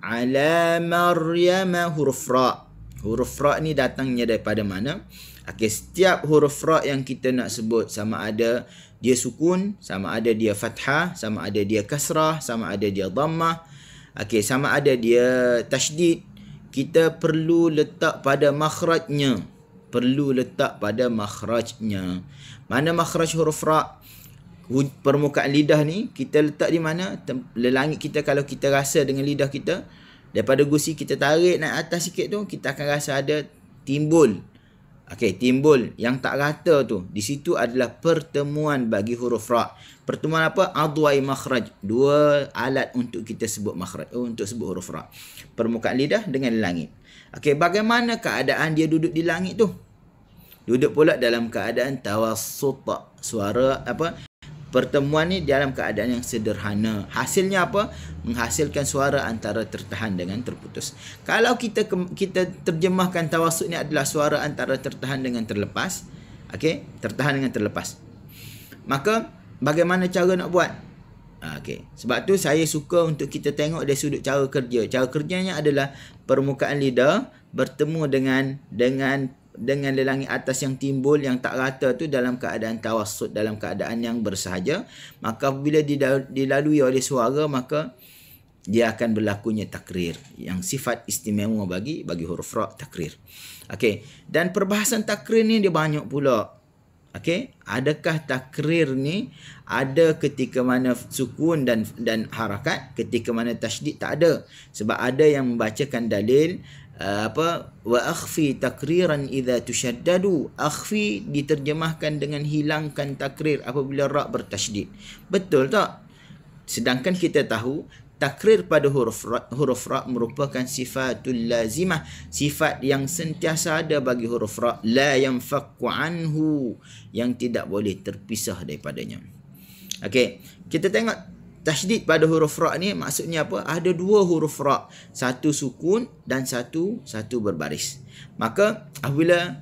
ala Maryam, huruf ra. Huruf ra ni datangnya daripada mana? Okey, setiap huruf ra yang kita nak sebut, sama ada dia sukun, sama ada dia fathah, sama ada dia kasrah, sama ada dia dhammah, okey, sama ada dia tasydid, kita perlu letak pada makhrajnya. Perlu letak pada makhrajnya. Mana makhraj huruf ra? Permukaan lidah ni kita letak di mana? Langit kita, kalau kita rasa dengan lidah kita, daripada gusi kita tarik naik atas sikit tu, kita akan rasa ada timbul. Okey, timbul yang tak rata tu. Di situ adalah pertemuan bagi huruf ra. Pertemuan apa? Adwai makhraj. Dua alat untuk kita sebut makhraj, untuk sebut huruf ra. Permukaan lidah dengan langit. Okey, bagaimana keadaan dia duduk di langit tu? Duduk pula dalam keadaan tawassut. Suara apa? Pertemuan ni dalam keadaan yang sederhana. Hasilnya apa? Menghasilkan suara antara tertahan dengan terputus. Kalau kita terjemahkan tawassut ni adalah suara antara tertahan dengan terlepas, okey, tertahan dengan terlepas, maka bagaimana cara nak buat? Okey, sebab tu saya suka untuk kita tengok dari sudut cara kerja. Cara kerjanya adalah permukaan lidah bertemu dengan langit atas yang timbul, yang tak rata tu dalam keadaan tawassut, dalam keadaan yang bersahaja. Maka bila dilalui oleh suara, maka dia akan berlakunya takrir, yang sifat istimewa bagi huruf ra, takrir. Okey, dan perbahasan takrir ni dia banyak pula. Okey, adakah takrir ni ada ketika mana sukun dan harakat, ketika mana tasydid tak ada? Sebab ada yang membacakan dalil wa akhfi takriran idza tushaddadu. Akhfi diterjemahkan dengan hilangkan takrir apabila ra bertasydid. Betul tak? Sedangkan kita tahu takrir pada huruf ra merupakan sifatul lazimah, sifat yang sentiasa ada bagi huruf ra, la yanfakku anhu, yang tidak boleh terpisah daripadanya. Okey, kita tengok tasydid pada huruf ra ni maksudnya apa? Ada dua huruf ra, satu sukun dan satu berbaris. Maka apabila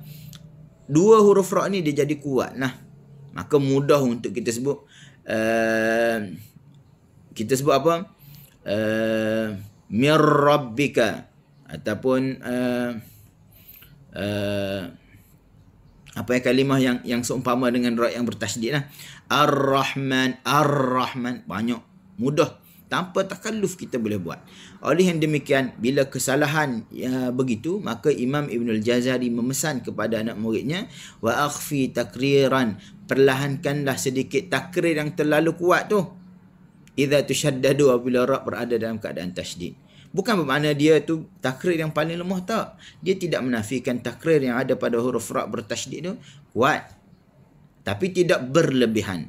dua huruf ra ni dia jadi kuat, maka mudah untuk kita sebut apa? Mir rabbika, ataupun apa yang kalimah yang seumpama dengan ra yang bertasydid lah. Ar-Rahman, banyak, mudah, tanpa takalluf kita boleh buat. Oleh yang demikian, bila kesalahan begitu, maka Imam Ibnul Jazari memesan kepada anak muridnya, wa akhfi takriran, perlahankanlah sedikit takrir yang terlalu kuat tu, idza tushaddadu, apabila ra berada dalam keadaan tasydid. Bukan bermakna dia tu takrir yang paling lemah, tak. Dia tidak menafikan takrir yang ada pada huruf ra bertasydid tu kuat, tapi tidak berlebihan.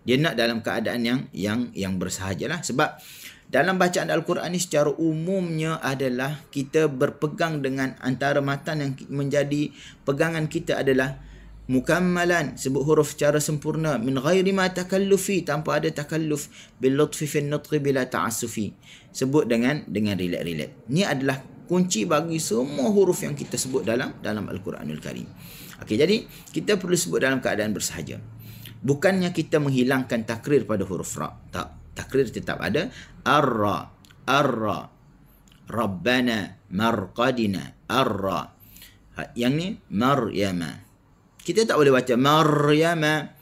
Dia nak dalam keadaan yang bersahajalah. Sebab dalam bacaan Al-Quran ni secara umumnya adalah kita berpegang dengan antara matan yang menjadi pegangan kita adalah mukammalan, sebut huruf secara sempurna, min ghairi ma takallufi, tanpa ada takalluf, bil lutfi fi nutqi bila ta'assufi, sebut dengan relax. Ni adalah kunci bagi semua huruf yang kita sebut dalam Al-Quranul Karim. Okey, jadi kita perlu sebut dalam keadaan bersahaja. Bukannya kita menghilangkan takrir pada huruf ra, tak. Takrir tetap ada. Ar-ra, rabbana, marqadina, ar-ra. Yang ni Maryama. Kita tak boleh baca Maryama.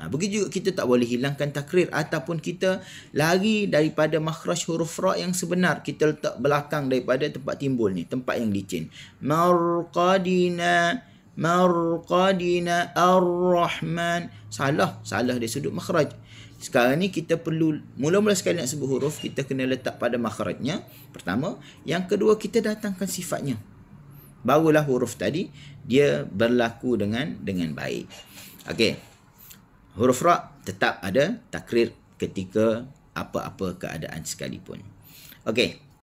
Begitu juga kita tak boleh hilangkan takrir, ataupun kita lari daripada makhraj huruf ra yang sebenar, kita letak belakang daripada tempat timbul ni, tempat yang licin. Marqadina, ar-Rahman. Salah dari sudut makhraj. Sekarang ni kita perlu mula-mula sekali nak sebut huruf, kita kena letak pada makhrajnya pertama. Yang kedua, kita datangkan sifatnya. Barulah huruf tadi dia berlaku dengan baik. Okey. Huruf ra tetap ada takrir ketika apa-apa keadaan sekalipun. Okey.